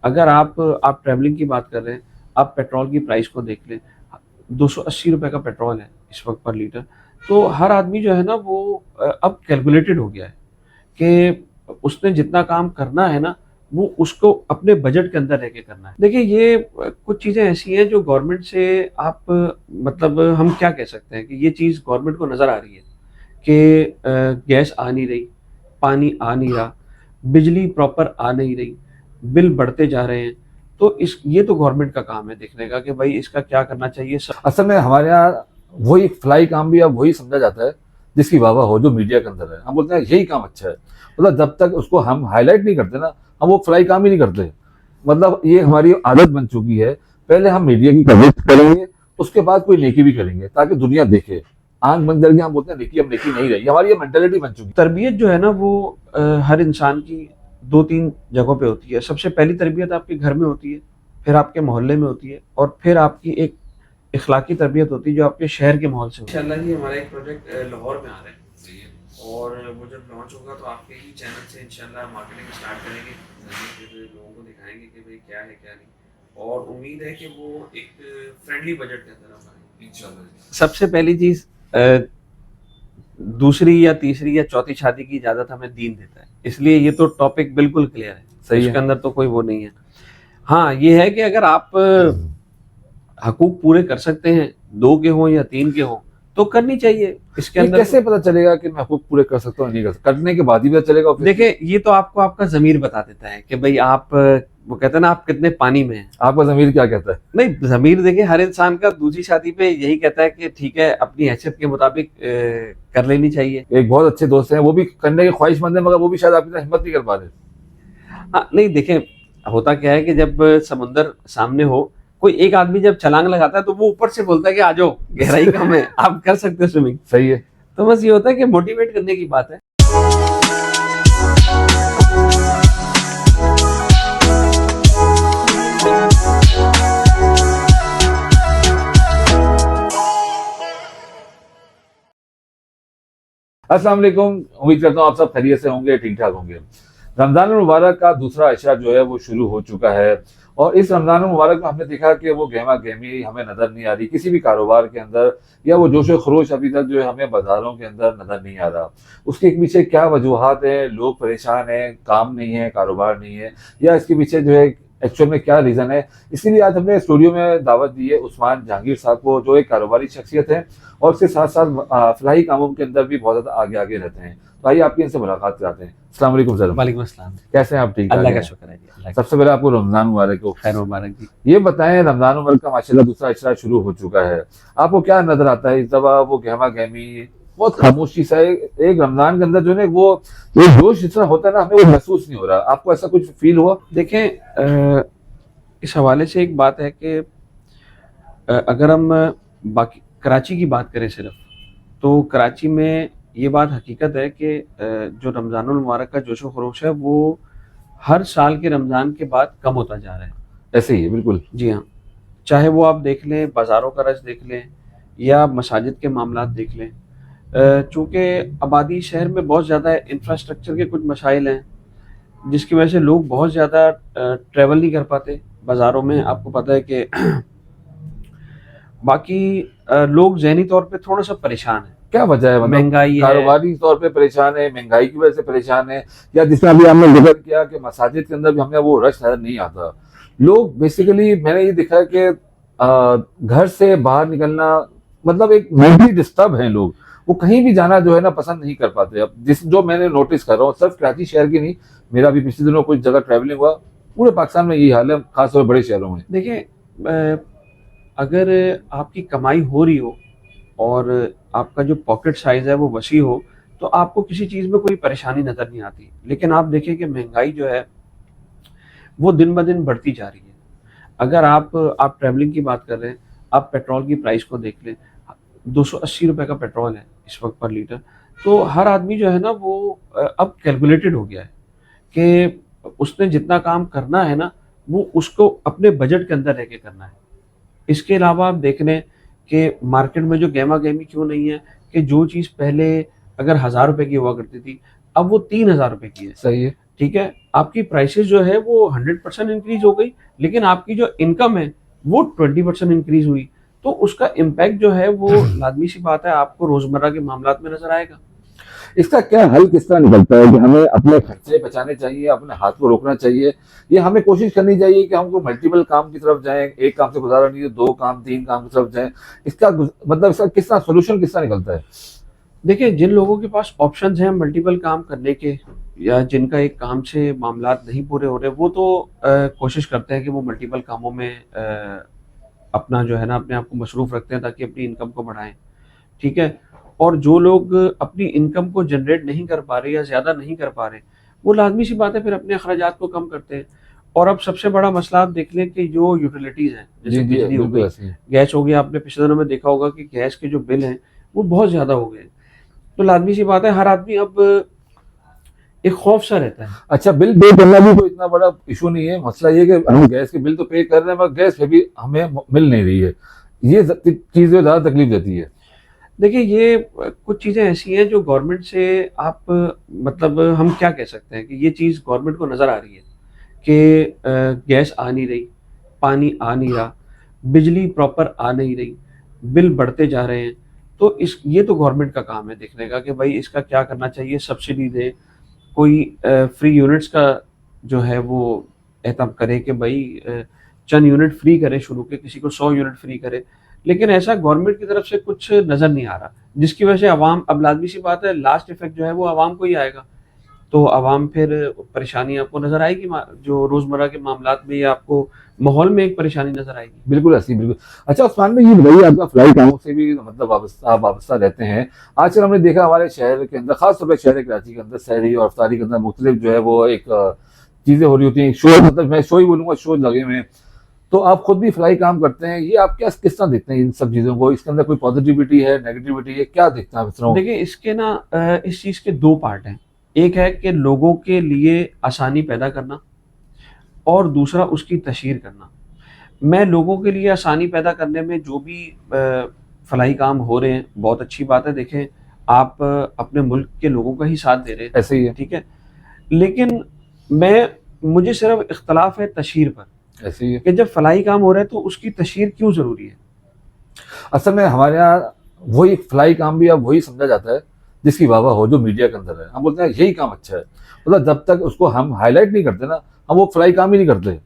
अगर आप ट्रैवलिंग की बात कर रहे हैं, आप पेट्रोल की प्राइस को देख लें, 280 रुपए का पेट्रोल है इस वक्त पर लीटर। तो हर आदमी जो है ना वो अब कैलकुलेटेड हो गया है कि उसने जितना काम करना है ना, वो उसको अपने बजट के अंदर रह के करना है। देखिए ये कुछ चीज़ें ऐसी हैं जो गवर्नमेंट से आप मतलब हम क्या कह सकते हैं कि ये चीज़ गवर्नमेंट को नज़र आ रही है कि गैस आ नहीं रही, पानी आ नहीं रहा, बिजली प्रॉपर आ नहीं रही, बिल बढ़ते जा रहे हैं। तो इस ये तो गवर्नमेंट का काम है देखने का कि भाई इसका क्या करना चाहिए। असल में हमारे यहाँ वही फ्लाई काम भी अब वही समझा जाता है जिसकी वाह हो, जो मीडिया के अंदर है। हम बोलते हैं यही काम अच्छा है, मतलब जब तक उसको हम हाईलाइट नहीं करते ना, हम वो फ्लाई काम ही नहीं करते। मतलब ये हमारी आदत बन चुकी है, पहले हम मीडिया की कवरेज करेंगे, उसके बाद कोई नेकी भी करेंगे ताकि दुनिया देखे। आंख बंद करके हम बोलते हैं नेकी, अब नेकी नहीं रही, हमारी ये मेंटेलिटी बन चुकी है। तरबियत जो है ना वो हर इंसान की 2-3 जगहों पे होती है। सबसे पहली तरबियत आपके घर में होती है, फिर आपके मोहल्ले में होती है और फिर आपकी एक इखलाकी तरबियत होती है जो आपके शहर के माहौल से होती है। इंशाल्लाह जी हमारा एक प्रोजेक्ट लाहौर में आ रहा है और वो जब लॉन्च होगा तो आपके ही चैनल से इंशाल्लाह मार्केटिंग स्टार्ट करेंगे, फिर लोगों को दिखाएंगे कि भाई क्या है क्या नहीं, और उम्मीद है कि वो एक फ्रेंडली बजट के अंदर हम आएंगे इंशाल्लाह। सबसे पहली चीज़, दूसरी या तीसरी या चौथी शादी की इजाज़त हमें दीन देता है, इसलिए ये तो टॉपिक बिल्कुल क्लियर है, सही इसके है। अंदर तो कोई वो नहीं है। हाँ, ये है कि अगर आप हकूक पूरे कर सकते हैं, 2 के हों या 3 के हों, तो करनी चाहिए। इसके ये अंदर कैसे पता चलेगा कि मैं हकूक पूरे कर सकता हूँ नहीं कर सकता? करने के बाद ही पता चलेगा तो देखिए ये तो आपको आपका ज़मीर बता देता है कि भाई आप, वो कहते हैं ना, आप कितने पानी में हैं। आपका ज़मीर क्या कहता है? नहीं, ज़मीर देखिए हर इंसान का दूसरी शादी पे यही कहता है कि ठीक है, अपनी हैसियत के मुताबिक कर लेनी चाहिए। एक बहुत अच्छे दोस्त हैं, वो भी करने की ख्वाहिशमंद है, मगर वो भी शायद आपकी तरह हिम्मत नहीं कर पा रहे। हाँ, नहीं देखें, होता क्या है कि जब समुंदर सामने हो, कोई एक आदमी जब छलांग लगाता है तो वो ऊपर से बोलता है कि आ जाओ, गहराई कम है, आप कर सकते हो स्विमिंग। सही है। तो बस ये होता है कि मोटिवेट करने की बात है। अस्सलाम वालेकुम, उम्मीद करता हूँ आप सब खैरियत से होंगे, ठीक ठाक होंगे। रमजान मुबारक का दूसरा अशरा जो है वो शुरू हो चुका है, और इस रमजान मुबारक में हमने देखा कि वो गहमा गहमी हमें नजर नहीं आ रही किसी भी कारोबार के अंदर, या वो जोशो खरोश अभी तक जो है हमें बाजारों के अंदर नजर नहीं आ रहा। उसके पीछे क्या वजूहात हैं? लोग परेशान हैं, काम नहीं है, कारोबार नहीं है, या इसके पीछे जो है एक्चुअल में क्या रीजन है? इसीलिए आज हमने स्टूडियो में दावत दी है उस्मान जहांगीर साहब को, जो एक कारोबारी शख्सियत है और उसके साथ साथ फलाही कामों के अंदर भी बहुत ज्यादा आगे आगे रहते हैं। तो आइए आपकी इनसे मुलाकात कराते हैं। अस्सलाम वालेकुम सर। वालेकुम अस्सलाम। कैसे हैं आप? ठीक अल्लाह ठाक का हैं? शुक्र है जी, अल्लाह का सबसे पहले आपको रमजान मुबारक हो। खैर मुबारक जी। ये बताएं, रमजान मुबारक का माशाल्लाह दूसरा अशरा शुरू हो चुका है, आपको क्या नजर आता है इस दफा? वो गहमा गहमी, बहुत खामोशी सा है एक रमजान के अंदर जो है वो जोश जिस तरह होता है ना, हमें वो महसूस नहीं हो रहा। आपको ऐसा कुछ फील हुआ? देखें, इस हवाले से एक बात है कि अगर हम बाकी कराची की बात करें सिर्फ, तो कराची में ये बात हकीकत है कि जो रमज़ानुल मुबारक का जोशो खरोश है वो हर साल के रमज़ान के बाद कम होता जा रहा है। ऐसे ही है बिल्कुल। जी हाँ, चाहे वो आप देख लें, बाज़ारों का रश देख लें या मसाजिद के मामलात देख लें। चूँकि आबादी शहर में बहुत ज़्यादा है, इंफ्रास्ट्रक्चर के कुछ मसाइल हैं जिसकी वजह से लोग बहुत ज़्यादा ट्रैवल नहीं कर पाते बाज़ारों में। आपको पता है कि बाकी लोग ज़हनी तौर पे थोड़ा सा परेशान हैं। क्या वजह है? मतलब महंगाई है। कारोबारी तौर पे परेशान है, महंगाई की वजह से परेशान है, या जिस तरह अभी हमने जिक्र किया कि मसाजिद के अंदर भी हमें वो रश नजर नहीं आता। लोग बेसिकली, मैंने ये देखा है कि घर से बाहर निकलना, मतलब एक मेंटली डिस्टर्ब हैं लोग, वो कहीं भी जाना जो है ना पसंद नहीं कर पाते। अब जिस जो मैंने नोटिस कर रहा हूँ, सिर्फ कराची शहर की नहीं, मेरा भी पिछले दिनों कुछ जगह ट्रैवलिंग हुआ, पूरे पाकिस्तान में यही हाल है, खासतौर बड़े शहरों में। देखिए, अगर आपकी कमाई हो रही हो और आपका जो पॉकेट साइज़ है वो वसी हो, तो आपको किसी चीज़ में कोई परेशानी नज़र नहीं आती। लेकिन आप देखें कि महंगाई जो है वो दिन ब दिन बढ़ती जा रही है। अगर आप ट्रैवलिंग की बात कर रहे हैं, आप पेट्रोल की प्राइस को देख लें, 280 रुपए का पेट्रोल है इस वक्त पर लीटर। तो हर आदमी जो है ना वो अब कैलकुलेटेड हो गया है कि उसने जितना काम करना है ना, वो उसको अपने बजट के अंदर रह के करना है। इसके अलावा आप देख लें कि मार्केट में जो गहमा-गहमी क्यों नहीं है, कि जो चीज़ पहले अगर ₹1000 की हुआ करती थी, अब वो ₹3000 की है। सही है। ठीक है, आपकी प्राइसेस जो है वो 100% इंक्रीज हो गई, लेकिन आपकी जो इनकम है वो 20% इंक्रीज हुई। तो उसका इम्पैक्ट जो है वो लाजमी सी बात है आपको रोजमर्रा के मामलात में नजर आएगा। इसका क्या हल किस तरह निकलता है कि हमें अपने खर्चे बचाने चाहिए, अपने हाथ को रोकना चाहिए, ये हमें कोशिश करनी चाहिए कि हमको मल्टीपल काम की तरफ जाएं, एक काम से गुजारा नहीं है, दो काम तीन काम की तरफ जाएं, इसका मतलब इसका किस तरह सोल्यूशन किस तरह निकलता है? देखिए, जिन लोगों के पास ऑप्शंस हैं मल्टीपल काम करने के, या जिनका एक काम से मामलात नहीं पूरे हो रहे, वो तो कोशिश करते हैं कि वो मल्टीपल कामों में अपना जो है ना अपने आप को मसरूफ रखते हैं ताकि अपनी इनकम को बढ़ाएं। ठीक है, और जो लोग अपनी इनकम को जनरेट नहीं कर पा रहे या ज़्यादा नहीं कर पा रहे, वो लाजमी सी बात है फिर अपने अखराजात को कम करते हैं। और अब सबसे बड़ा मसला आप देख लें कि जो यूटिलिटीज़ हैं, जैसे जी जी, बिजली हो बिल्कुल गई, ऐसे ही। गैस हो गया, आपने पिछले दिनों में देखा होगा कि गैस के जो बिल हैं वो बहुत ज़्यादा हो गए हैं। तो लाजमी सी बात है हर आदमी अब एक खौफ सा रहता है। अच्छा, बिल पे करना भी कोई इतना बड़ा इशू नहीं है, मसला ये कि हम गैस के बिल तो पे कर रहे हैं मगर गैस भी हमें मिल नहीं रही है, ये चीज़ें ज़्यादा तकलीफ देती है। देखिए, ये कुछ चीज़ें ऐसी हैं जो गवर्नमेंट से आप मतलब हम क्या कह सकते हैं कि ये चीज़ गवर्नमेंट को नज़र आ रही है कि गैस आ नहीं रही, पानी आ नहीं रहा, बिजली प्रॉपर आ नहीं रही, बिल बढ़ते जा रहे हैं। तो इस ये तो गवर्नमेंट का काम है देखने का कि भाई इसका क्या करना चाहिए, सब्सिडी दें, कोई फ्री यूनिट्स का जो है वो एहतम करे कि भाई चंद यूनिट फ्री करे शुरू के, किसी को 100 यूनिट फ्री करे। लेकिन ऐसा गवर्नमेंट की तरफ से कुछ नज़र नहीं आ रहा, जिसकी वजह से अवाम, अब लाजमी सी बात है लास्ट इफेक्ट जो है वो अवाम को ही आएगा। तो अवाम फिर परेशानी आपको नज़र आएगी, जो रोज़मर्रा के मामलात में या आपको माहौल में एक परेशानी नज़र आएगी। बिल्कुल ऐसी बिल्कुल। अच्छा उस्मान भाई, ये बताइए, आपका फ्लाई कामों से भी मतलब वाबस्ता रहते हैं। आजकल हमने देखा हमारे शहर के अंदर, खासतौर पर शहर कराची के अंदर, सहरी और अफ्तारी के अंदर मुख्तलिफ जो है वो एक चीज़ें हो रही होती हैं, शो, मतलब मैं शो ही बोलूँगा, शो लगे हुए हैं। तो आप खुद भी फ्लाई काम करते हैं, ये आप क्या किस तरह देखते हैं इन सब चीज़ों को? इसके अंदर कोई पॉजिटिविटी है, नेगेटिविटी है, क्या देखते हैं आप इस तरह? देखिए, इसके ना इस चीज़ के 2 पार्ट हैं। एक है कि लोगों के लिए आसानी पैदा करना, और दूसरा उसकी तशहीर करना। मैं लोगों के लिए आसानी पैदा करने में जो भी फलाही काम हो रहे हैं, बहुत अच्छी बात है। देखें, आप अपने मुल्क के लोगों का ही साथ दे रहे हैं, ऐसे ही है। ठीक है? लेकिन मुझे सिर्फ़ इख्तलाफ है तशहीर पर, ऐसे ही है। कि जब फलाही काम हो रहा है तो उसकी तशहीर क्यों ज़रूरी है? असल में हमारे यहाँ वही फ्लाई काम भी अब वही समझा जाता है जिसकी वाह वाह हो, जो मीडिया के अंदर है। हम बोलते हैं यही काम अच्छा है, मतलब जब तक उसको हम हाईलाइट नहीं करते ना, हम वो फ्लाई काम ही नहीं करते।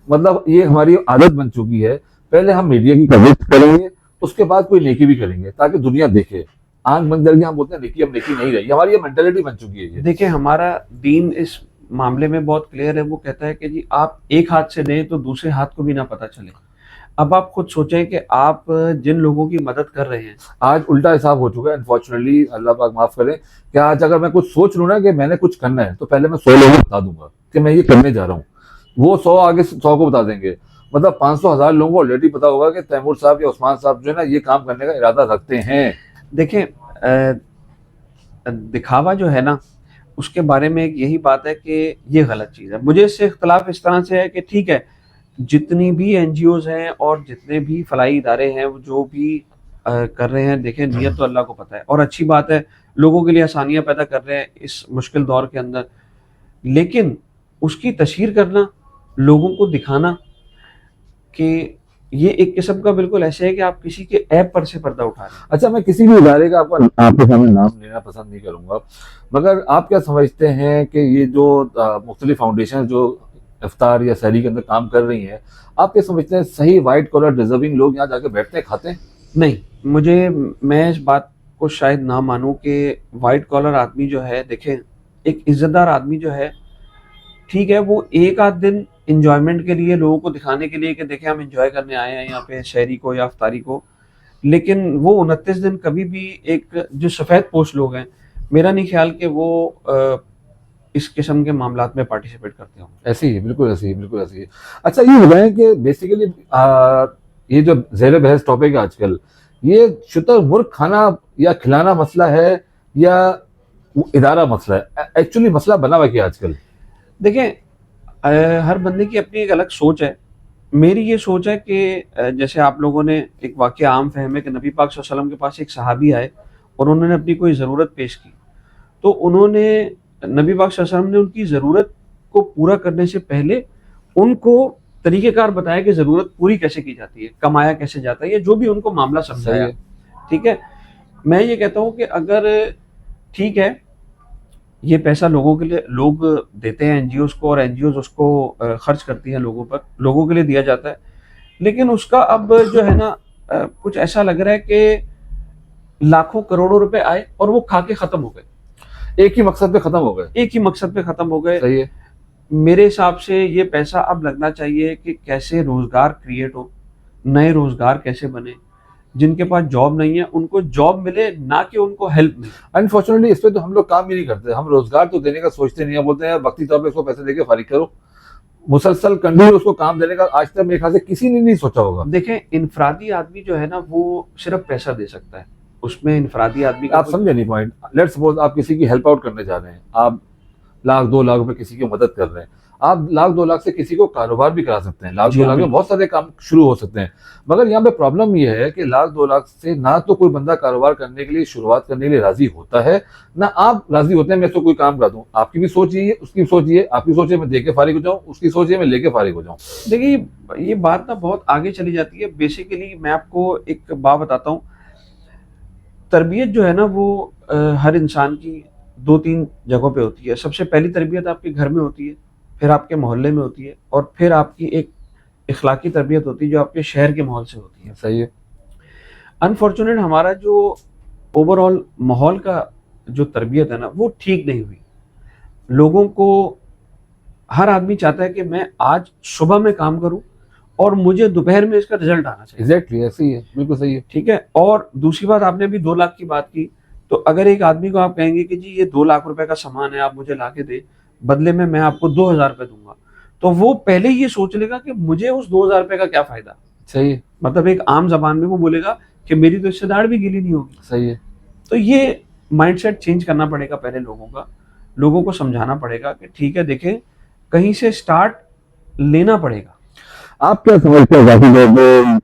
मतलब ये हमारी आदत बन चुकी है, पहले हम मीडिया की कवरेज करेंगे, उसके बाद कोई नेकी भी करेंगे ताकि दुनिया देखे। आंख बंद करके हम बोलते हैं नेकी, अब नेकी नहीं रही, हमारी ये मेंटेलिटी बन चुकी है ये। देखिए, हमारा दीन इस मामले में बहुत क्लियर है। वो कहता है कि जी आप एक हाथ से दें तो दूसरे हाथ को भी ना पता चले। अब आप खुद सोचें कि आप जिन लोगों की मदद कर रहे हैं, आज उल्टा हिसाब हो चुका है अनफॉर्चुनेटली, अल्लाह पाक माफ करे, कि आज अगर मैं कुछ सोच लूँ ना कि मैंने कुछ करना है, तो पहले मैं 100 लोगों को बता दूंगा कि मैं ये करने जा रहा हूँ, वो 100 आगे 100 को बता देंगे। मतलब 500,000 लोगों को ऑलरेडी पता होगा कि तैमूर साहब या उस्मान साहब जो है ना ये काम करने का इरादा रखते हैं। देखें, दिखावा जो है ना, उसके बारे में एक यही बात है कि ये गलत चीज़ है। मुझे इससे इख्तलाफ इस तरह से है कि ठीक है, जितनी भी एनजीओज़ हैं और जितने भी फलाही इदारे हैं, वो जो भी कर रहे हैं, देखें नियत तो अल्लाह को पता है, और अच्छी बात है, लोगों के लिए आसानियाँ पैदा कर रहे हैं इस मुश्किल दौर के अंदर। लेकिन उसकी तशहीर करना, लोगों को दिखाना कि ये एक किस्म का बिल्कुल ऐसे है कि आप किसी के ऐब पर से पर्दा उठा रहे हैं। अच्छा, मैं किसी भी इदारे का आपके सामने नाम लेना पसंद नहीं करूंगा, मगर आप क्या समझते हैं कि ये जो मुख्तलिफ फाउंडेशन जो इफ्तार या सहरी के अंदर काम कर रही हैं, आप क्या समझते हैं सही वाइट कॉलर डिजर्विंग लोग यहाँ जाके बैठते हैं, खाते हैं? नहीं, मैं इस बात को शायद ना मानूँ कि वाइट कॉलर आदमी जो है, देखें, एक इज़्ज़तदार आदमी जो है, ठीक है, वो एक आध दिन एन्जॉयमेंट के लिए, लोगों को दिखाने के लिए कि देखें हम एन्जॉय करने आए हैं यहाँ पे शहरी को या इफ्तारी को, लेकिन वो 29 दिन कभी भी, एक जो सफ़ेद पोश लोग हैं, मेरा नहीं ख्याल कि वो इस किस्म के मामलात में पार्टिसिपेट करते होंगे। ऐसे ही है, बिल्कुल ऐसे ही, बिल्कुल ऐसे ही। अच्छा, ये बताएं कि बेसिकली ये जो ज़ेर बहस टॉपिक है आजकल, ये शुतर मुर्ग खाना या खिलाना मसला है या वो इदारा मसला है? एक्चुअली मसला बना हुआ क्या आजकल? देखें, हर बंदे की अपनी एक अलग सोच है। मेरी ये सोच है कि जैसे आप लोगों ने, एक वाक़या आम फ़हम है कि नबी पाक सल्लल्लाहु अलैहि वसल्लम के पास एक सहाबी आए और उन्होंने अपनी कोई ज़रूरत पेश की। तो उन्होंने, नबी पाक सल्लल्लाहु अलैहि वसल्लम ने उनकी ज़रूरत को पूरा करने से पहले उनको तरीकेकार बताया कि ज़रूरत पूरी कैसे की जाती है, कमाया कैसे जाता है, या जो भी उनको मामला सही समझाया। है। ठीक है, मैं ये कहता हूँ कि अगर ठीक है, ये पैसा लोगों के लिए लोग देते हैं एनजीओज को, और एनजीओज उसको खर्च करती हैं लोगों पर, लोगों के लिए दिया जाता है, लेकिन उसका अब जो है ना कुछ ऐसा लग रहा है कि लाखों करोड़ों रुपए आए और वो खा के खत्म हो गए, एक ही मकसद पे खत्म हो गए। एक ही मकसद पे खत्म हो गए। सही है। मेरे हिसाब से ये पैसा अब लगना चाहिए कि कैसे रोजगार क्रिएट हो, नए रोजगार कैसे बने, जिनके पास जॉब नहीं है उनको जॉब मिले, ना कि उनको हेल्प मिले। अनफॉर्चुनेटली इस पे तो हम लोग काम ही नहीं करते, हम रोजगार तो देने का सोचते नहीं है, बोलते हैं वक्ती तौर पे इसको पैसे देके फारिग करो, मुसलसल कंटिन्यू उसको काम देने का आज तक मेरे ख्याल से किसी ने नहीं सोचा होगा। देखें, इनफरादी आदमी जो है ना वो सिर्फ पैसा दे सकता है, उसमें इनफरादी आदमी का आप समझे नहीं पॉइंट। लेट्स सपोज आप किसी की हेल्प आउट करने जा रहे हैं, आप लाख 2 लाख रुपए किसी की मदद कर रहे हैं, आप लाख 2 लाख से किसी को कारोबार भी करा सकते हैं, लाख जी 2 हाँ, लाख में बिल्कुल। बहुत सारे काम शुरू हो सकते हैं। मगर यहाँ पे प्रॉब्लम ये है कि लाख 2 लाख से ना तो कोई बंदा कारोबार करने के लिए, शुरुआत करने के लिए राजी होता है, ना आप राजी होते हैं मैं इसको कोई काम करा दूं। आपकी भी सोच ये, उसकी भी सोच ये, आपकी सोच है मैं दे के फारिग हो जाऊं, उसकी सोच है मैं लेके फारिग हो जाऊं। देखिए, ये बात ना बहुत आगे चली जाती है। बेसिकली मैं आपको एक बात बताता हूँ, तरबियत जो है ना वो हर इंसान की 2-3 जगहों पे होती है। सबसे पहली तरबियत आपके घर में होती है, फिर आपके मोहल्ले में होती है, और फिर आपकी एक इखलाकी तरबियत होती है जो आपके शहर के माहौल से होती है। सही है। अनफॉर्चुनेट हमारा जो ओवरऑल माहौल का जो तरबियत है ना वो ठीक नहीं हुई। लोगों को, हर आदमी चाहता है कि मैं आज सुबह में काम करूं और मुझे दोपहर में इसका रिजल्ट आना चाहिए। एग्जैक्टली ऐसे ही है, बिल्कुल सही है। ठीक है, और दूसरी बात, आपने अभी 2 लाख की बात की, तो अगर एक आदमी को आप कहेंगे कि जी ये 2 लाख रुपए का सामान है, आप मुझे ला के दे, बदले में मैं आपको 2,000 रुपए दूंगा, तो वो पहले ये सोच लेगा कि मुझे उस 2,000 रुपए का क्या फायदा। सही है। मतलब एक आम जबान में वो बोलेगा कि मेरी तो इससे दाढ़ भी गीली नहीं होगी। सही है। तो ये माइंडसेट चेंज करना पड़ेगा पहले लोगों का, लोगों को समझाना पड़ेगा कि ठीक है, देखें कहीं से स्टार्ट लेना पड़ेगा। आप क्या समझते हैं बाकी लोग,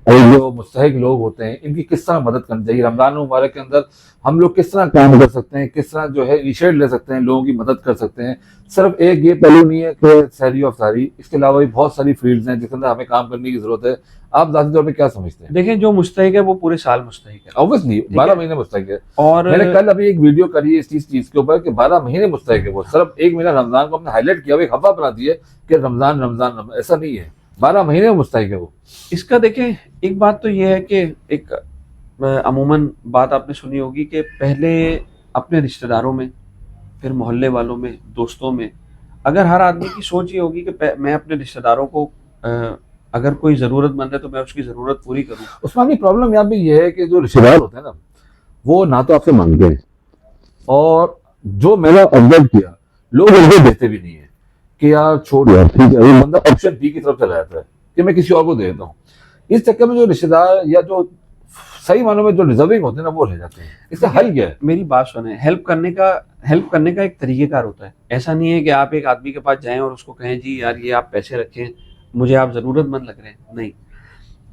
और जो मुस्तहिक लोग होते हैं, इनकी किस तरह मदद करनी चाहिए? रमजान मुबारक के अंदर हम लोग किस तरह काम कर सकते हैं, किस तरह जो है इनिशिएटिव ले सकते हैं, लोगों की मदद कर सकते हैं? सिर्फ एक ये पहलू नहीं है कि सहरी और अफ्तारी, इसके अलावा भी बहुत सारी फील्ड्स हैं जिसके अंदर हमें काम करने की जरूरत है। आप जाती तौर पर क्या समझते हैं? देखें, जो मुस्तहिक है वो पूरे साल मुस्तहिक है, ऑब्वियसली 12 महीने मुस्तहिक है। और मैंने कल अभी एक वीडियो करी है इस चीज के ऊपर कि 12 महीने मुस्तहिक है। वो सिर्फ एक महीना रमजान को हमने हाईलाइट किया, एक हवा बना दी है कि रमजान रमजान रमजान, ऐसा नहीं है, 12 महीने मुस्तहिक है वो। इसका देखें, एक बात तो ये है कि एक अमूमन बात आपने सुनी होगी कि पहले अपने रिश्तेदारों में, फिर मोहल्ले वालों में, दोस्तों में, अगर हर आदमी की सोच ये होगी कि मैं अपने रिश्तेदारों को अगर कोई ज़रूरतमंद है तो मैं उसकी ज़रूरत पूरी करूं। उस्मानी प्रॉब्लम यहाँ पे ये है कि जो रिश्तेदार होते हैं ना, वो ना तो आपसे मांगते हैं, और जो मैंने ऑब्जर्व किया, लोग उनको देते भी नहीं है कि यार छोड़ यार, ठीक है, वो बंदा ऑप्शन बी की तरफ चला जाता है कि मैं किसी और को दे देता हूँ। इस चक्कर में जो रिश्तेदार या जो सही मानों में जो डिजर्विंग होते हैं ना, वो ले जाते हैं। इसका हल क्या है? मेरी बात सुने, हेल्प करने का एक तरीकेकार होता है। ऐसा नहीं है कि आप एक आदमी के पास जाएं और उसको कहें जी यार ये आप पैसे रखें, मुझे आप ज़रूरतमंद लग रहे हैं। नहीं,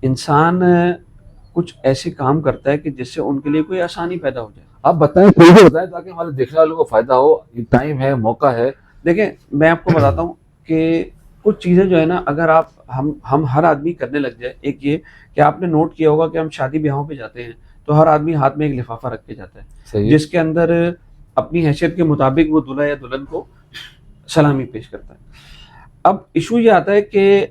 इंसान कुछ ऐसे काम करता है कि जिससे उनके लिए कोई आसानी पैदा हो जाए। आप बताएं, कोई भी बताएं, ताकि हमारे देखने वालों को फायदा हो। टाइम है, मौका है। देखें, मैं आपको बताता हूँ कि कुछ चीज़ें जो है ना, अगर आप हम हर आदमी करने लग जाए। एक ये कि आपने नोट किया होगा कि हम शादी ब्याहों पे जाते हैं तो हर आदमी हाथ में एक लिफाफा रख के जाता है, सही है। जिसके अंदर अपनी हैसियत के मुताबिक वो दूल्हा या दुल्हन को सलामी पेश करता है। अब इशू ये आता है कि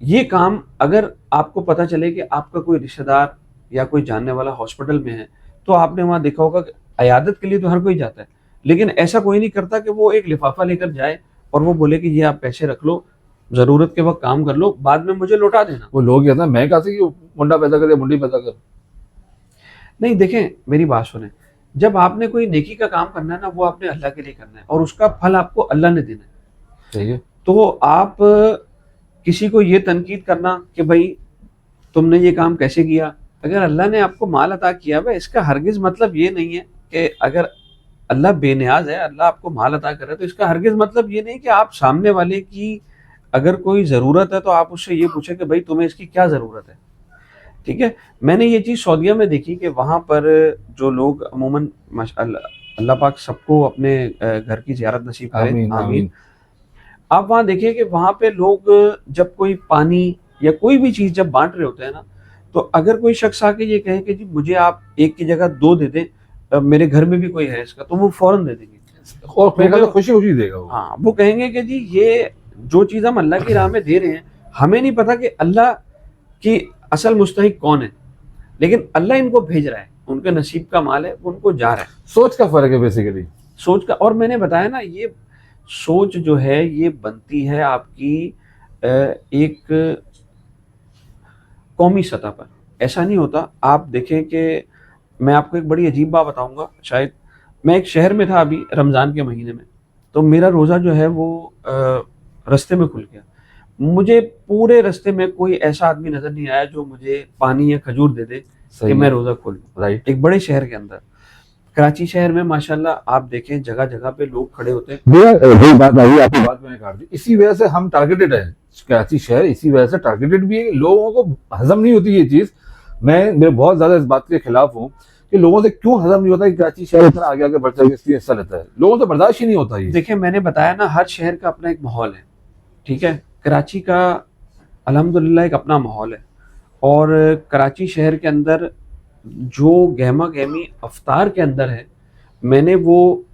ये काम अगर आपको पता चले कि आपका कोई रिश्तेदार या कोई जानने वाला हॉस्पिटल में है, तो आपने वहाँ देखा होगा कि अयादत के लिए तो हर कोई जाता है, लेकिन ऐसा कोई नहीं करता कि वो एक लिफाफा लेकर जाए और वो बोले कि ये आप पैसे रख लो, जरूरत के वक्त काम कर लो, बाद में मुझे लौटा देना। वो लोग कहते हैं मैं कहा से कि मुंडा पैदा कर या मुंडी पैदा कर। नहीं, देखें मेरी बात सुने, जब आपने कोई नेकी का काम करना है ना, वो आपने अल्लाह के लिए करना है और उसका फल आपको अल्लाह ने देना है। सही है। तो आप किसी को ये तनकीद करना कि भाई तुमने ये काम कैसे किया, अगर अल्लाह ने आपको माल अता किया है, इसका हरगिज मतलब ये नहीं है कि अगर अल्लाह बेनियाज है, अल्लाह आपको माल अता कर रहा है, तो इसका हरगिज मतलब ये नहीं कि आप सामने वाले की अगर कोई ज़रूरत है तो आप उससे ये पूछें कि भाई तुम्हें इसकी क्या ज़रूरत है। ठीक है, मैंने ये चीज़ सऊदीया में देखी कि वहाँ पर जो लोग अमूमन, माशाअल्लाह, अल्लाह पाक सबको अपने घर की ज़ियारत नसीब करे, आमीन आमीन। आमीन। आप वहां देखिए कि वहां पे लोग जब कोई पानी या कोई भी चीज जब बांट रहे होते हैं ना, तो अगर कोई शख्स आके ये कहे कि जी मुझे आप एक की जगह दो दे दें, मेरे घर में भी कोई है इसका, तो वो फौरन दे देंगे। और मेरे ख्याल से क्योंकि खुशी खुशी देगा वो। हाँ, वो कहेंगे कि जी ये जो चीज हम अल्लाह की राह में दे रहे हैं, हमें नहीं पता कि अल्लाह की असल मुस्तहिक कौन है, लेकिन अल्लाह इनको भेज रहा है, उनके नसीब का माल है, वो उनको जा रहा है। सोच का फर्क है बेसिकली। सोच का, और मैंने बताया ना, ये सोच जो है ये बनती है आपकी एक कौमी सतह पर। ऐसा नहीं होता। आप देखें कि मैं आपको एक बड़ी अजीब बात बताऊंगा, शायद मैं एक शहर में था अभी रमज़ान के महीने में, तो मेरा रोज़ा जो है वो रास्ते में खुल गया। मुझे पूरे रास्ते में कोई ऐसा आदमी नज़र नहीं आया जो मुझे पानी या खजूर दे दे कि मैं रोज़ा खोल लूं। राइट। एक बड़े शहर के अंदर, कराची शहर में माशाल्लाह आप देखें जगह जगह पे लोग खड़े होते हैं। वही बात आई, आपकी बात मैंने काट दी। इसी वजह से हम टारगेटेड है, कराची शहर इसी वजह से टारगेटेड भी है। लोगों को हजम नहीं होती ये चीज। मैं बहुत ज्यादा इस बात के खिलाफ हूँ कि लोगों से क्यों हजम नहीं होता कि कराची शहर इतना आगे आगे बढ़ता है, इसलिए ऐसा रहता है। लोगों से बर्दाश्त ही नहीं होता ये। देखिए मैंने बताया ना, हर शहर का अपना एक माहौल है, ठीक है। कराची का अल्हम्दुलिल्लाह एक अपना माहौल है, और कराची शहर के अंदर जो गहमा गहमी अफ्तार के अंदर है, मैंने वो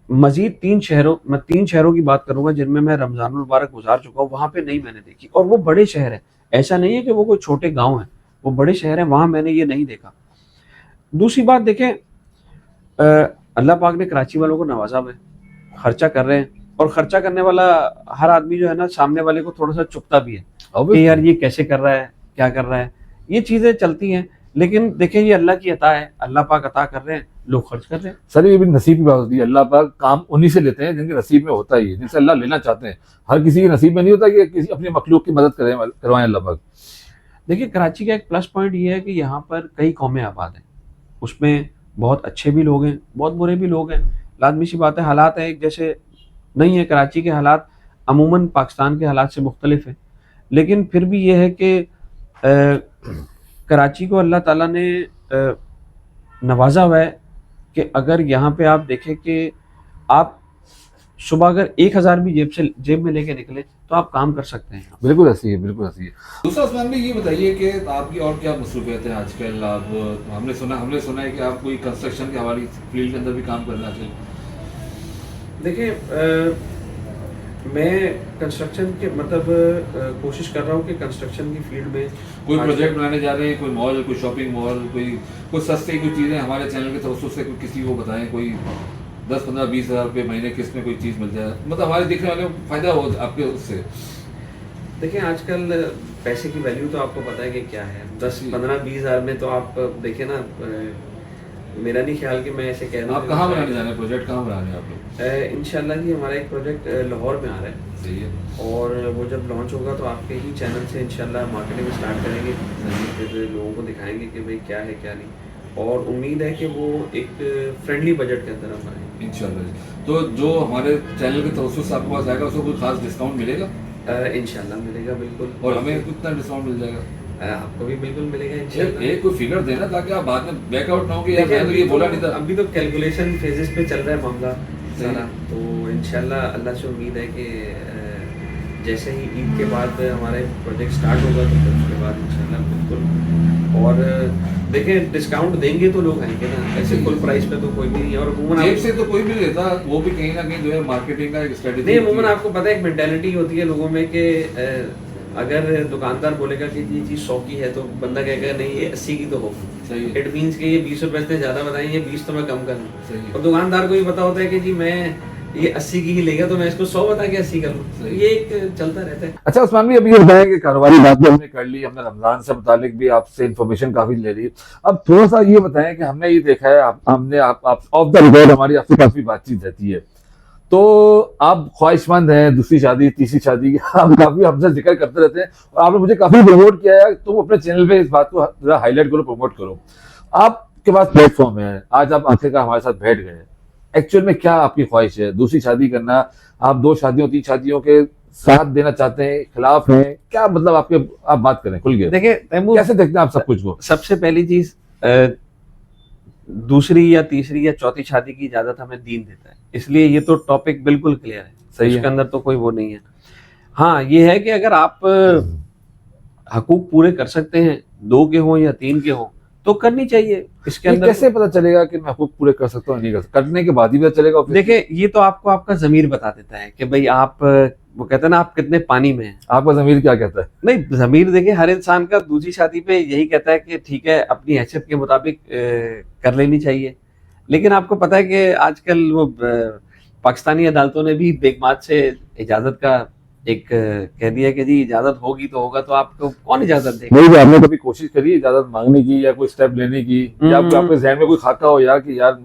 मजीद मैं 3 शहरों की बात करूंगा जिनमें मैं रमजान मुबारक गुजार चुका हूँ, वहां पे नहीं मैंने देखी। और वो बड़े शहर है, ऐसा नहीं है कि वो कोई छोटे गांव है, वो बड़े शहर है, वहां मैंने ये नहीं देखा। दूसरी बात देखें, अल्लाह पाक ने कराची वालों को नवाजा है, खर्चा कर रहे हैं, और खर्चा करने वाला हर आदमी जो है ना, सामने वाले को थोड़ा सा चुपता भी है कि यार ये कैसे कर रहा है, क्या कर रहा है। ये चीजें चलती हैं, लेकिन देखिए ये अल्लाह की अता है, अल्लाह पाक अता कर रहे हैं, लोग खर्च कर रहे हैं। सर ये भी नसीब की बात होती है। अल्लाह पाक काम उन्हीं से लेते हैं जिनके नसीब में होता ही है, जिनसे अल्लाह लेना चाहते हैं। हर किसी के नसीब में नहीं होता कि किसी अपनी मखलूक की मदद करवाएं अल्लाह पाक। देखिए कराची का एक प्लस पॉइंट ये है कि यहाँ पर कई कौमें आबाद हैं, उसमें बहुत अच्छे भी लोग हैं, बहुत बुरे भी लोग हैं। लाजमी सी बात है, हालात हैं एक जैसे नहीं है। कराची के हालात अमूमन पाकिस्तान के हालात से मुख्तलिफ हैं, लेकिन फिर भी ये है कि कराची को अल्लाह ताला ने नवाजा हुआ है कि अगर यहाँ पे आप देखें कि आप सुबह अगर 1000 भी जेब में लेके निकले तो आप काम कर सकते हैं। बिल्कुल ऐसी है, बिल्कुल ऐसी है। दूसरा उस्मान भाई ये बताइए कि आपकी और क्या मसरूफियत है आजकल? आप हमने सुना है कि आप कोई कंस्ट्रक्शन के हवाले फील्ड के अंदर भी काम करना चाहिए। देखिए मैं कंस्ट्रक्शन के मतलब कोशिश कर रहा हूँ कि कंस्ट्रक्शन की फील्ड में कोई प्रोजेक्ट बनाने जा रहे हैं, कोई मॉल, कोई शॉपिंग मॉल, कोई सस्ती कोई चीज़ें हमारे चैनल के तवज्जुह से किसी को बताएं, कोई 10, 15, 20 हज़ार रुपये महीने किस्त में कोई चीज़ मिल जाए, मतलब हमारे देखने वाले को फायदा हो आपके उससे। देखिए आजकल पैसे की वैल्यू तो आपको पता है कि क्या है। 10, 15, 20 हज़ार में तो आप देखिए ना, मेरा नहीं ख्याल कि मैं ऐसे कह रहा हूँ। आप कहाँ बनाने जा रहे हैं प्रोजेक्ट, कहाँ बना रहे हैं आप लोग? इंशाल्लाह जी हमारा एक प्रोजेक्ट लाहौर में आ रहा है। सही है। और वो जब लॉन्च होगा तो आपके ही चैनल से इंशाल्लाह मार्केटिंग स्टार्ट करेंगे, फिर लोगों को दिखाएंगे कि भाई क्या है क्या नहीं। और उम्मीद है कि वो एक फ्रेंडली बजट के अंदर हम आएंगे इंशाल्लाह। तो जो हमारे चैनल के तवज्जुह से आपके पास आएगा उसको कोई खास डिस्काउंट मिलेगा? इंशाल्लाह मिलेगा, बिल्कुल। और हमें कितना डिस्काउंट मिल जाएगा? आपको भी बिल्कुल मिलेगा इंशाल्लाह। एक कोई फिगर देना ताकि आप बाद में बैकआउट ना हो कि यार मैंने तो ये बोला नहीं था। अभी तो कैलकुलेशन फेजेस पे चल रहा है मामला सारा, तो इंशाल्लाह अल्लाह से उम्मीद है कि जैसे ही ईद के बाद हमारे प्रोजेक्ट स्टार्ट होगा तो फिर उसके बाद इंशाल्लाह बिल्कुल। और देखें डिस्काउंट देंगे तो लोग आएंगे ना, ऐसे फुल प्राइस पे तो कोई भी नहीं है। और अमूमन जेब से तो कोई भी नहीं देता, वो भी कहीं ना कहीं जो है मार्केटिंग का एक स्ट्रेटजी नहीं, अमूमन आपको पता है एक मेंटालिटी होती है लोगों में कि अगर दुकानदार बोलेगा कि ये चीज़ 100 की है तो बंदा कहेगा नहीं ये 80 की तो होगी। सही है। इट मीन्स कि ये 20 रुपए से ज़्यादा बताएं, ये 20 तो मैं कम कर सही लूँ। है। और दुकानदार को ये पता होता है कि जी मैं ये 80 की ही लेगा तो मैं इसको 100 बता के 80 कर लूँ। ये एक चलता रहता है। अच्छा उस्मान भाई, अभी ये बताया कि कारोबारी बात भी हमने कर ली, हमने रमजान से मुतालिक भी आपसे इन्फॉर्मेशन काफी ले ली। अब थोड़ा सा ये बताएं कि हमने ये देखा है हमने आप ऑफ द रिकॉर्ड हमारी आपसे काफी बातचीत रहती है, तो आप ख्वाहिशमंद हैं दूसरी शादी, तीसरी शादी की, आप काफी हमसे जिक्र करते रहते हैं और आपने मुझे काफी प्रमोट किया है। तुम अपने चैनल पे इस बात को जरा हाईलाइट करो, प्रमोट करो। आपके पास प्लेटफॉर्म है, आज आप आखिरकार हमारे साथ बैठ गए। एक्चुअल में क्या आपकी ख्वाहिश है? दूसरी शादी करना, आप 2 शादियों 3 शादियों के साथ देना चाहते हैं, खिलाफ हैं, क्या मतलब आप बात करें खुल के। देखिए कैसे देखते हैं आप सब कुछ को? सबसे पहली चीज, दूसरी या तीसरी या चौथी शादी की इजाजत हमें दीन देता है, इसलिए ये तो टॉपिक बिल्कुल क्लियर है। सही है। इसके अंदर तो कोई वो नहीं है। हाँ, ये है कि अगर आप हकूक पूरे कर सकते हैं, 2 के हों या 3 के हों, तो करनी चाहिए। इसके ये अंदर कैसे पता चलेगा कि मैं हकूक पूरे कर सकता हूँ नहीं कर सकता? करने के बाद ही पता चलेगा ऑब्वियसली। देखिए, ये तो आपको आपका ज़मीर बता देता है कि भई आप, वो कहते हैं ना, आप कितने पानी में हैं। आपका ज़मीर क्या कहता है? नहीं, ज़मीर देखिए हर इंसान का दूसरी शादी पे यही कहता है कि ठीक है, अपनी हैसियत के मुताबिक कर लेनी चाहिए। लेकिन आपको पता है कि आजकल वो पाकिस्तानी अदालतों ने भी बेगमात से इजाज़त का एक कह दिया कि जी इजाज़त होगी तो होगा, तो आपको कौन इजाज़त देगा? नहीं, आपने कभी कोशिश करी है इजाज़त माँगने की या कोई स्टेप लेने की, या आपके ज़हन में कोई खाका हो यार कि यार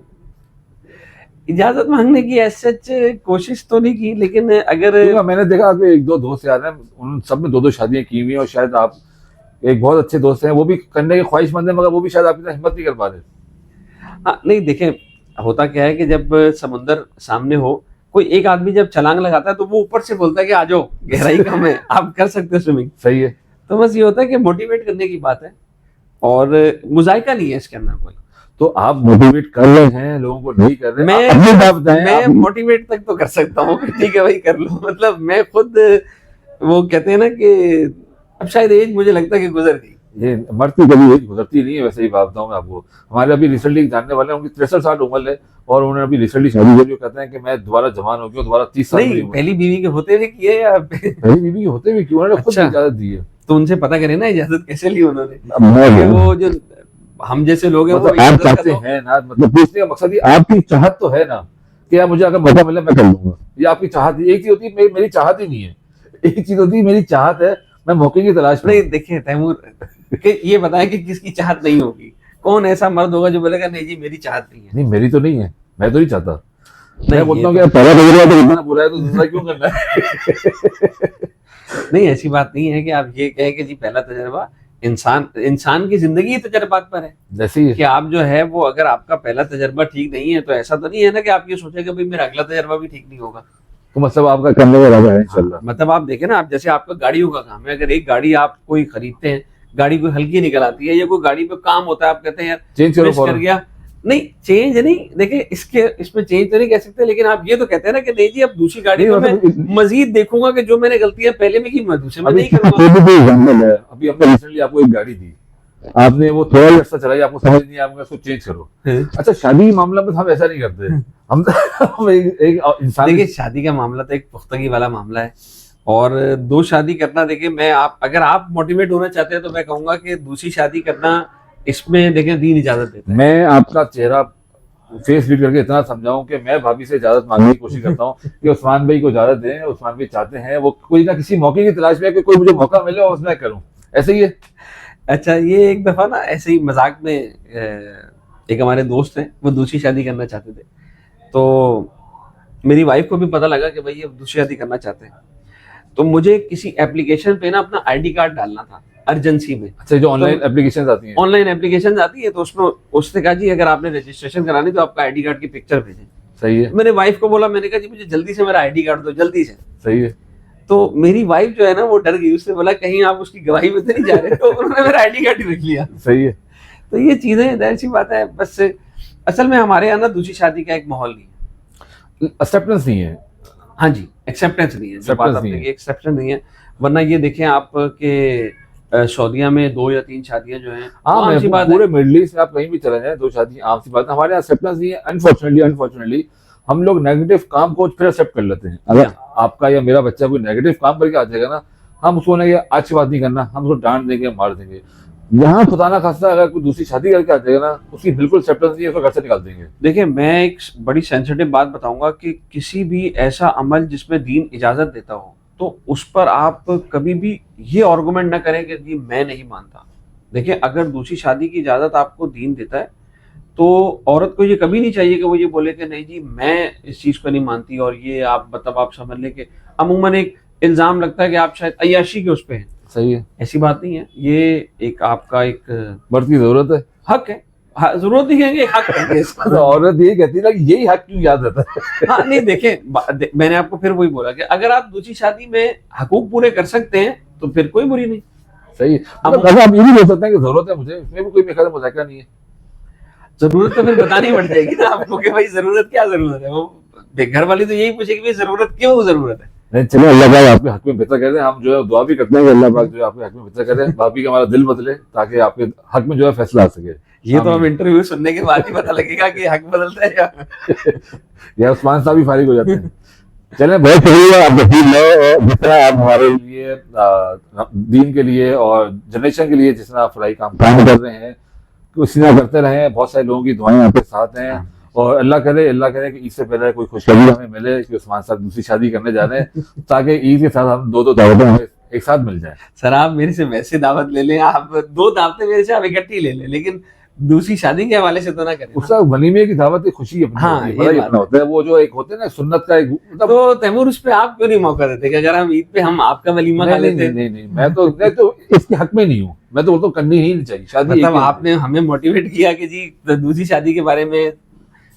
इजाज़त माँगने की एज़ सच कोशिश तो नहीं की, लेकिन अगर क्योंकि मैंने देखा आपके 1-2 दोस्त यार हैं, उन सब में 2-2 शादियाँ की हुई हैं और शायद आप एक बहुत अच्छे दोस्त हैं, वो भी करने के ख्वाहिशमंद हैं मगर वो भी शायद आपकी तरह हिम्मत नहीं कर पा रहे। हाँ, नहीं देखिए, होता क्या है कि जब समुंदर सामने हो, कोई एक आदमी जब छलांग लगाता है तो वो ऊपर से बोलता है कि आ जाओ, गहराई कम है, आप कर सकते हो स्विमिंग। सही है। तो बस ये होता है कि मोटिवेट करने की बात है, और मुज़ाहिका नहीं है इसके अंदर कोई। तो आप मोटिवेट कर रहे हैं, लोगों को नहीं कर रहे। मैं अपनी बात बताएं मैं आप। मोटिवेट तक तो कर सकता हूँ कि ठीक है भाई कर लो, मतलब मैं खुद, वो कहते हैं ना कि अब शायद एज मुझे लगता है कि गुजर गई। ये मरती कभी एज गुजरती नहीं है, वैसे ही बात बताऊं मैं आपको। हमारे अभी रिसेंटली जानने वाले हैं, उनकी 63 साल उम्र है और उन्होंने अभी रिसेंटली शादी की, जो कहते हैं कि मैं दोबारा जवान हो गया, दोबारा 30 साल नहीं, की उम्र। पहली बीवी के होते हुए किए या पहली बीवी होते हुए क्यों, उन्होंने खुद अच्छा। इजाजत दी है। तो उनसे पता करें ना इजाजत कैसे ली उन्होंने, अब मैं कि हूँ। वो जो हम जैसे लोग हैं वो मतलब आप इजाजत का चाहते तो, हैं ना, मतलब पूछने का मकसद ये आपकी चाहत तो है ना कि यार मुझे अगर मौका मिले मैं कर लूंगा, ये आपकी चाहत है। एक चीज होती है मेरी चाहत ही नहीं है, एक चीज होती है मेरी चाहत है, मैं मौके की तलाश में नहीं हूं। देखिए तैमूर, कि ये बताएं कि किसकी चाहत नहीं होगी, कौन ऐसा मर्द होगा जो बोलेगा नहीं जी मेरी चाहत नहीं है। नहीं, मेरी तो नहीं है, मैं तो नहीं चाहता। मैं नहीं, बोलता ये हूँ कि यार पहला तजुर्बा तो इतना बुरा है तो दूसरा क्यों करना है। नहीं, ऐसी बात नहीं है कि आप ये कहें कि जी पहला तजर्बा, इंसान की जिंदगी ही तजर्बात पर है। जैसे ही कि आप जो है वो, अगर आपका पहला तजर्बा ठीक नहीं है तो ऐसा तो नहीं है ना कि आप ये सोचें कि भाई मेरा अगला तजर्बा भी ठीक नहीं होगा। तो मतलब आपका करने का इरादा है इंशाल्लाह। मतलब आप देखें ना, आप जैसे आपका गाड़ियों का काम है, अगर एक गाड़ी आप कोई खरीदते हैं, गाड़ी कोई हल्की निकल आती है या कोई गाड़ी पे काम होता है, आप कहते हैं यार चेंज करो मिस कर फौरन। गया, नहीं चेंज नहीं, देखिए इसमें चेंज तो नहीं कह सकते, लेकिन आप ये तो कहते हैं ना कि नहीं जी अब दूसरी गाड़ी नहीं में मैं मतलब मजीद देखूंगा कि जो मैंने गलतियां पहले में की मैं दूसरे में अभी नहीं करूंगा। ये भी कोई एग्जाम्पल है, अभी हमने रिसेंटली आपको एक गाड़ी दी, आपने वो थोड़ा ही अर्सा चलाई, आपको समझ नहीं आया, आपने उसको चेंज करो। अच्छा, शादी के मामला में तो हम ऐसा नहीं करते, हम एक इंसान। देखिए शादी का मामला तो एक पुख्तगी वाला मामला है, और 2 शादी करना, देखिए मैं, आप अगर आप मोटिवेट होना चाहते हैं तो मैं कहूंगा कि दूसरी शादी करना, इसमें देखिए दीन इजाजत देता है। मैं आपका चेहरा फेस रीड करके इतना समझाऊं कि मैं भाभी से इजाजत मांगने की कोशिश करता हूं कि उस्मान भाई को इजाजत दें, उस्मान भाई चाहते हैं, वो कोई ना किसी मौके की तलाश में है कि कोई मुझे मौका मिले और उसमें करूं, ऐसे ही है। अच्छा, ये एक दफा ना ऐसे ही मजाक में एक हमारे दोस्त हैं, वो दूसरी शादी करना चाहते थे, तो मेरी वाइफ को भी पता लगा कि भाई ये दूसरी शादी करना चाहते हैं, तो मुझे किसी एप्लीकेशन पे ना अपना आईडी कार्ड डालना था अर्जेंसी में। अच्छा, जो ऑनलाइन एप्लीकेशन आती हैं। ऑनलाइन एप्लीकेशन आती है, तो उसमें उसने कहा जी अगर आपने रजिस्ट्रेशन करानी तो आपका आईडी कार्ड की पिक्चर भेजें। सही है। मैंने वाइफ को बोला, मैंने कहा जी मुझे जल्दी से मेरा आईडी कार्ड दो, जल्दी से। सही है। तो मेरी वाइफ जो है ना वो डर गई, उसने बोला कहीं आप उसकी गवाही में तो नहीं जा रहे, तो उन्होंने मेरा आईडी कार्ड ही रख लिया। सही है। तो ये चीजें जाहिर सी बात है, बस असल में हमारे यहाँ ना दूसरी शादी का एक माहौल नहीं है। एक्सेप्टेंस नहीं है। हाँ जी, एक्सेप्टेंस नहीं है, जो बात Acceptance आपने नहीं है। की, एक्सेप्टेंस नहीं है। वरना ये देखें आप के सऊदीया में 2 या 3 शादियां जो हैं हाँ, आम सी बात पूरे है। मिडिल ईस्ट में आप कहीं भी चले जाएं, 2 शादी आम सी बात है। हमारे यहाँ एक्सेप्टेंस नहीं है, अनफॉर्चुनेटली हम लोग नेगेटिव काम को फिर एक्सेप्ट कर लेते हैं। अगर आपका या मेरा बच्चा कोई नेगेटिव काम करके आ जाएगा ना, हम उसको ना, ये अच्छी बात नहीं करना, हम उसको डांट देंगे, मार देंगे। यहाँ खुदा ना खास्ता अगर कोई दूसरी शादी करके आ जाएगा ना, उसकी बिल्कुल एक्सेप्टेंस नहीं है, उसको घर से निकाल देंगे। देखिए मैं एक बड़ी सेंसिटिव बात बताऊंगा कि किसी भी ऐसा अमल जिसमें दीन इजाजत देता हो, तो उस पर आप कभी भी ये आर्गुमेंट ना करें कि जी मैं नहीं मानता। देखिए अगर दूसरी शादी की इजाजत आपको दीन देता है, तो औरत को ये कभी नहीं चाहिए कि वो ये बोले कि नहीं जी मैं इस चीज को नहीं मानती, और ये आप मतलब आप समझ लें कि अमूमन एक इल्जाम लगता है कि आप शायद अय्याशी के उस पे हैं। सही है। ऐसी बात नहीं है, ये एक आपका एक मर्द की जरूरत है, हक है। हाँ, जरूरत नहीं कहेंगे, हक है इसका। तो औरत यही कहती है ना कि यही हक क्यों याद रहता है। हाँ नहीं देखें, मैंने आपको फिर वही बोला कि अगर आप दूसरी शादी में हकूक पूरे कर सकते हैं तो फिर कोई बुरी नहीं। सही है। मतलब आप ये भी बोल सकते हैं कि जरूरत है मुझे, इसमें भी कोई मेरे ख्याल से मजाक नहीं है। जरूरत तो फिर बतानी पड़ जाएगी ना आपको कि भाई जरूरत क्या जरूरत है। वो घर वाली तो यही पूछेगी भाई जरूरत क्यों जरूरत है। नहीं चलो, अल्लाह पाक आपके हक में बेहतर कर दे। हम जो है दुआ भी करते हैं कि अल्लाह पाक जो है आपके हक में बेहतर करे, बाकी का हमारा दिल बदले ताकि आपके हक में जो है फैसला आ सके। ये तो हम इंटरव्यू सुनने के बाद ही पता लगेगा कि हक बदलता है या उस्मान साहब भी फारिग हो जाते हैं। चले, बहुत शुक्रिया आप वकील है, जिस तरह आप हमारे लिए दीन के लिए और जनरेशन के लिए जिस तरह आप फलाई काम कर रहे हैं, उसी तरह करते रहें। बहुत सारे लोगों की दुआएं आपके साथ हैं और अल्लाह करे कि ईद से पहले कोई खुशखबरी हमें मिले कि उस्मान साहब दूसरी शादी करने जा रहे हैं, ताकि ईद के साथ हम दो दावतें हमें एक साथ मिल जाए। सर आप मेरे से वैसे दावत ले लें, आप 2 दावतें मेरे से आप इकट्ठी ले लें, लेकिन दूसरी शादी के हवाले से तो ना करें। उसका वलीमे की दावत एक खुशी अपनी हाँ, होती है, बड़ा ही अपना होता है। वो जो एक होते हैं ना सुन्नत का एक मतलब, तो तैमूर उस पे आप क्यों नहीं मौका देते कि अगर हम ईद पे हम आपका वलीमा खा लेते? नहीं, मैं तो इसके हक में नहीं हूँ। मैं तो बोलता हूँ करनी ही नहीं चाहिए शादी। मतलब आपने हमें मोटिवेट किया कि जी दूसरी शादी के बारे में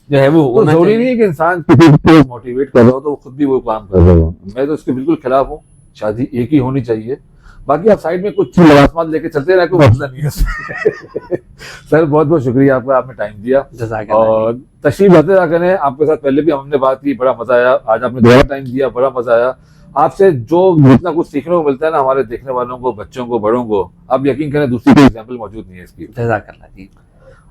जो है वो जरूरी नहीं है कि इंसान किसी को मोटिवेट कर रहा हो तो वो खुद भी वो काम कर रहा हो। मैं तो इसके बिल्कुल खिलाफ हूँ, शादी एक ही होनी चाहिए। बाकी आप साइड में कुछ लवाजमात लेके चलते रहे, कोई मसला नहीं है। सर बहुत बहुत शुक्रिया आपका, आपने टाइम दिया और तशरीफ लाते रहा करें। आपके साथ पहले भी हमने बात की, बड़ा मजा आया। आज आपने दोबारा टाइम दिया, बड़ा मजा आया। आपसे जो जितना कुछ सीखने को मिलता है ना हमारे देखने वालों को, बच्चों को, बड़ों को, आप यकीन करें दूसरी कोई एग्जाम्पल मौजूद नहीं है इसकी। जज़ाकल्लाह जी,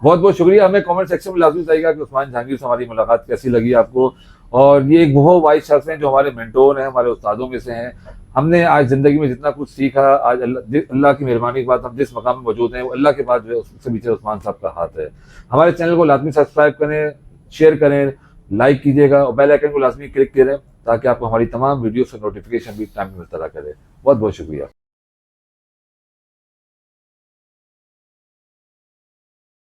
बहुत बहुत शुक्रिया। हमें कमेंट सेक्शन में लाजमी बताइएगा कि उस्मान जहांगीर से हमारी मुलाकात कैसी लगी आपको। और ये एक वो वाइस शख्स हैं जो हमारे मेंटोर हैं, हमारे उस्तादों में से हैं। हमने आज जिंदगी में जितना कुछ सीखा, आज अल्लाह की मेहरबानी के बाद हम जिस मकाम में मौजूद हैं वो अल्लाह के बाद जो है उससे पीछे उस्मान साहब का हाथ है। हमारे चैनल को लाजमी सब्सक्राइब करें, शेयर करें, लाइक कीजिएगा और बेल आइकन को लाजमी क्लिक करें ताकि आपको हमारी तमाम वीडियो से नोटिफिकेशन भी टाइम में मिलता रहा करे। बहुत बहुत शुक्रिया।